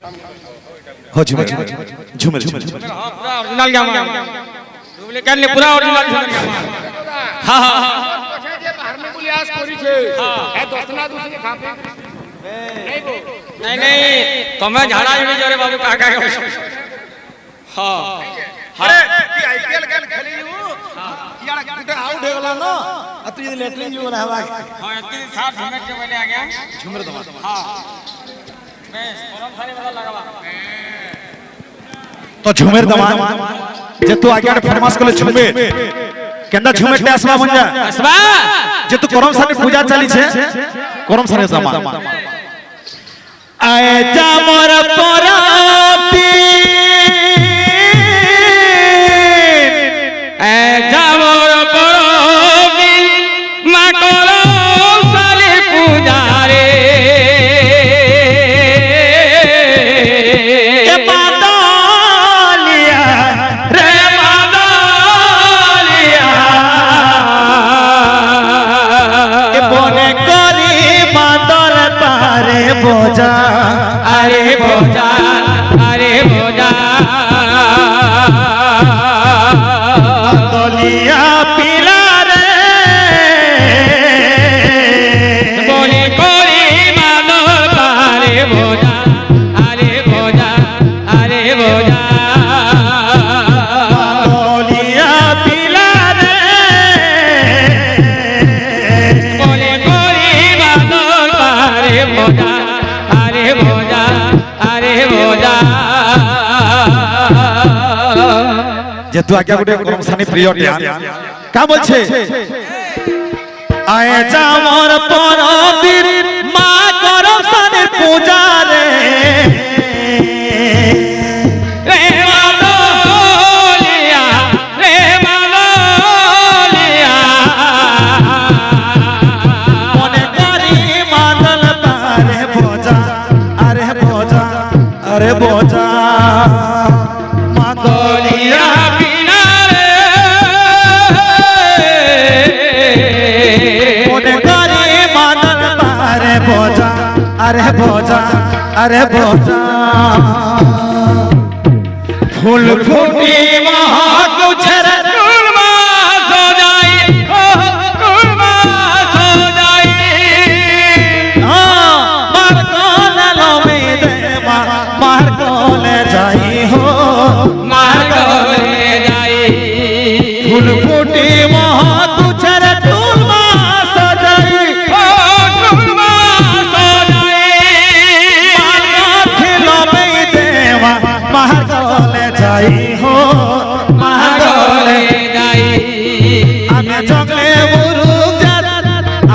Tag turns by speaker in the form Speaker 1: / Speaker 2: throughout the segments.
Speaker 1: हो झूमर झूमर झूमर
Speaker 2: हां पूरा ओरिजिनल गामा डुप्लीकेट ने पूरा ओरिजिनल झूमर हां हां
Speaker 3: जे बाहर में प्रयास करी छे ए दोस्तना दूसरे खापे नहीं वो
Speaker 2: नहीं तुम्हें झाड़ा नहीं जोरे बाबू काका हां
Speaker 3: अरे की आईपीएल गेम खेली हूं यार किटे आउट हो गला ना अतरी लेटरिंग जो रहवा
Speaker 2: हां इतनी साफ झूमर के पहले आ गया
Speaker 1: झूमर दमा
Speaker 2: हां बस परम थाने वाला लगावा
Speaker 1: तो झूमर दमा जे तू आगे फरमास कले झूमर केंदा झूमर टे आसबा बन जा
Speaker 2: आसबा
Speaker 1: जे तू करम साने पूजा चली छे करम साने दमा आए जा मोर परापी
Speaker 2: ए जामोर परोबिन मा करम साले पूजा रे
Speaker 1: ए बादलिया
Speaker 2: रे बादलिया
Speaker 1: ए बने करी बादल पारे बोजा
Speaker 2: अरे बोजा अरे बोजा
Speaker 1: बादलिया पीला रे
Speaker 2: बोले कोरी मादल पारे बोजा अरे बोजा अरे बोजा
Speaker 1: बादलिया पीला रे
Speaker 2: बोले कोरी मादल पारे बोजा अरे बोजा अरे बोजा
Speaker 1: जे तू आगे गुटे करम साने प्रिय ध्यान का बोलछे आए जा मोर परबीर मा करम साने पूजा रे
Speaker 2: रे मादलिया रे मादलिया
Speaker 1: मने करी बादल पारे बोजा अरे बोजा अरे बोजा
Speaker 2: बोलिया बिना रे
Speaker 1: मने करी बादल पारे बोजा अरे बोजा अरे बोजा फूल फूटी महाकुछर
Speaker 2: कुलमा सो जाई ओ कुलमा सो जाई
Speaker 1: मार कोले लो में देवा मार कोले जाई हो
Speaker 2: मार गले जाई
Speaker 1: फूल फूटी महाकुछर टूलमा सजाई
Speaker 2: ओ कुलमा सो जाई
Speaker 1: मार खिलो में देवा मार कोले जाई हो मार कोले
Speaker 2: गले जाई
Speaker 1: आमे जंगले मुरुक जात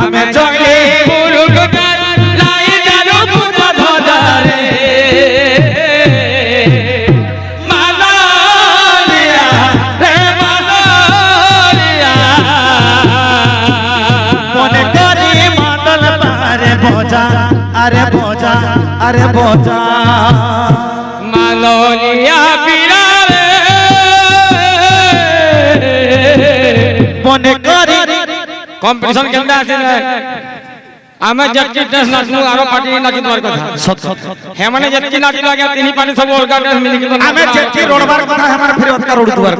Speaker 1: आमे जंगले
Speaker 2: मुरुक कर लाई जानो पूजा धोदा रे मादलिया रे मादलिया
Speaker 1: मने करी बादल पारे बोजा अरे बोजा अरे बोजा
Speaker 2: मादलिया पीरा रे
Speaker 1: मने करी
Speaker 2: कंपटीशन केंदा आसिले आमे जक्की ड्रेस नाचनु आरो पार्टी नाचि तोर कथा
Speaker 1: सत सत
Speaker 2: हे माने जक्की नाचि लागे तिनी पानी सब अलगा ड्रेस मिली के
Speaker 1: आमे जेठी रोडबार कथा हमार फिर का रोड दुआर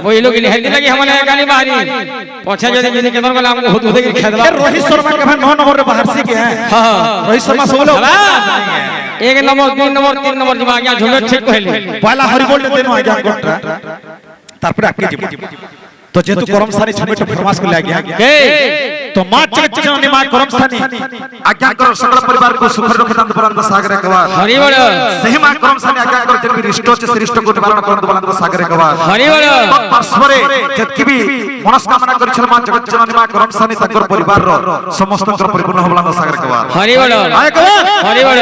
Speaker 2: वो लोग हेल्दी लगी हमने गाली बाहरी पछे जदी जदी केदर गला हमको होत होते खेदला
Speaker 1: रोहित शर्मा के 9 नंबर रे बाहर से के हैं
Speaker 2: हां
Speaker 1: रोहित शर्मा सब लोग
Speaker 2: एक नंबर 2 नंबर 3 नंबर जब आ गया झुमे ठीक कहले
Speaker 1: पहला हरिबोल दे देनो आजा कोट्रा तारपर आके जीव तो जेतु करम सानी छमेट फरमास को ले गया
Speaker 2: के
Speaker 1: तो मां चकचनी मां करम सानी आज्ञा करो सकल परिवार को सुख रखतांत परंत सागरे कवा
Speaker 2: हरि बोल
Speaker 1: सही मां करम सानी आज्ञा करो जन भी रिष्टो च श्रेष्ठ को निवारण करंत परंत सागरे कवा
Speaker 2: हरि बोल
Speaker 1: परस्परे जतकी भी मनस्कामना करिछल मां जगतजननी मां करम सानी तकर परिवार रो समस्त कर परिपूर्ण होबलांत सागरे कवा
Speaker 2: हरि बोल
Speaker 1: आय कवा
Speaker 2: हरि बोल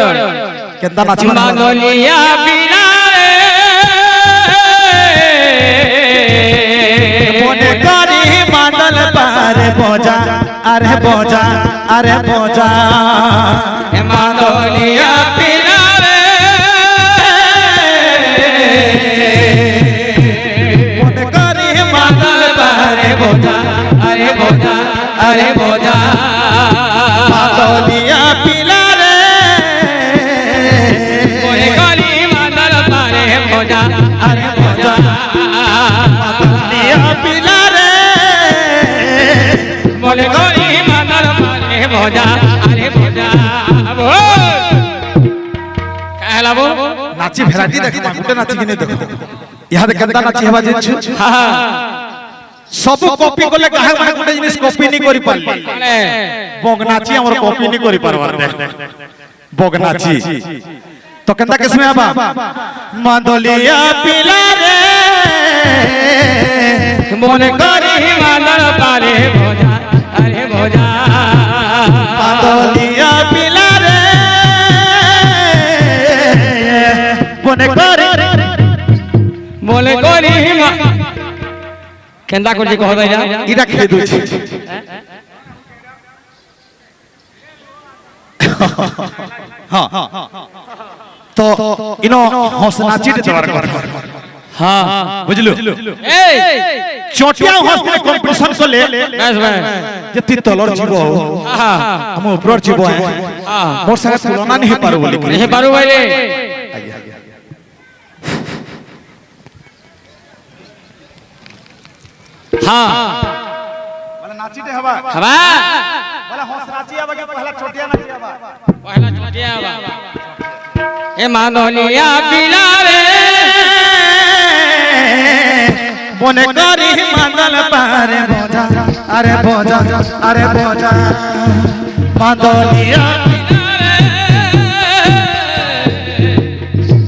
Speaker 1: केंदा नाची
Speaker 2: मादलिया बिना
Speaker 1: मने करी बादल पारे बोजा अरे बोजा अरे बोजा
Speaker 2: रे मादलिया बिना
Speaker 1: मने करी बादल पारे बोजा
Speaker 2: अरे बोझा अरे बोझा
Speaker 1: बादलिया पिला रे
Speaker 2: बोले काली ভোজা আরে ভোজা
Speaker 3: মাদলিয়া পিলা রে
Speaker 2: মনে করি মাদার পারে ভোজা আরে ভোজা कहला वो
Speaker 3: নাচি ভ্যারাইটি দেখো গুটে নাচি কিনে দেখো ইহাদে কেনতা নাচি হেবা জিনছু সব কপি করলে কাহে মানে গুটে জিনিস কপি নি করি পারলি বগ নাচি আমার কপি নি করি পারবার দেখ বগ নাচি তো কেনতা কেসমে আবা মাদলিয়া পিলা রে
Speaker 2: মনে করি মাদার পারে ভোজা আরে ভোজা
Speaker 3: মাদলিয়া পিলা রে
Speaker 2: মনে করি কেন্দা করছি কহ ভাই
Speaker 3: এটা খেয়ে দিচ্ছি তো ইনো হস নাচিতে দেওয়ার কথা
Speaker 2: হ্যাঁ
Speaker 3: বুঝলো
Speaker 2: এই
Speaker 3: চটিয়া হস নে কম্পিটিশন করলে
Speaker 2: বাস বাস
Speaker 3: যে তুই তলর জীব আম উপর জীব মোর সাথে তুলনা নেই পারো বলি
Speaker 2: হে পারু ভাই রে হ্যাঁ
Speaker 3: মানে নাচিতে হবা
Speaker 2: হবা
Speaker 3: মানে হস নাচি আবা কি পহলা চটিয়া নাচি আবা
Speaker 2: পহলা চটিয়া বা এ মাদলিয়া পিলা রে
Speaker 3: মনে করি মাদল পারে বোঝা আরে বোঝা আরে বোঝা মাদলিয়া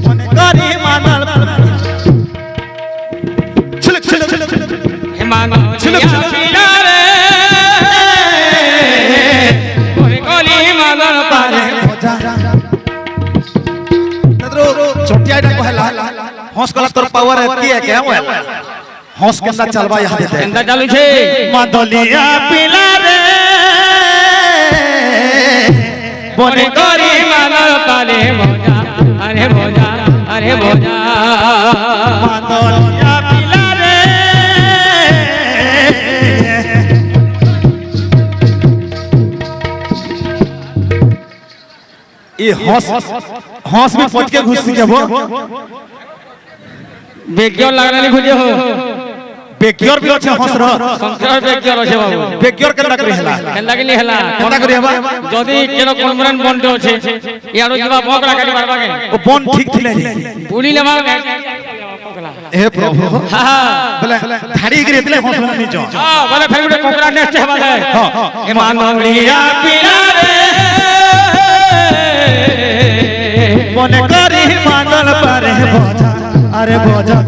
Speaker 3: মনে করি মাদল ছিলক ছিলক
Speaker 2: হে মাদলিয়া পিলা রে মনে করি মাদার পারে
Speaker 3: বোঝা চটিয়া এটা কহলা হস কলা তোর পাওয়ার এতি है क्या हुआ हंस केंदा चलबा यहां देते
Speaker 2: কেন্দা চালু ছে
Speaker 3: মাদলিয়া পিলা রে
Speaker 2: মনে করি মাদার পারে ভোজা আরে ভোজা আরে ভোজা
Speaker 3: মাদলিয়া পিলা রে ये हंस हंस में पहुंच के घुस के वो
Speaker 2: বেকিয়র লাগনানি খুঁজে হো
Speaker 3: बेक्योर भी अच्छे हंस रह
Speaker 2: সংসার বেকিয়র আছে বাবু
Speaker 3: बेक्योर केंदा करी हला
Speaker 2: কেন্দা কিনি হেলা
Speaker 3: केंदा करी हबा
Speaker 2: যদি কেন কনমরন বন্ধ আছে ইয়ারো জিবা বকরা কাটি পারবা কে
Speaker 3: ओ बोन ठीक थिले नी
Speaker 2: পুলি লেবা
Speaker 3: हे प्रभु
Speaker 2: হ্যাঁ
Speaker 3: बोले धाड़ी गिरे दिले हंस में नी जो
Speaker 2: হ্যাঁ বলে ফের গুটে কোকরা নেস্ট হেবা দে
Speaker 3: हां
Speaker 2: এ মানলিয়া পিলা রে
Speaker 3: মনে করি মাদল পারে বোঝা আরে বোঝা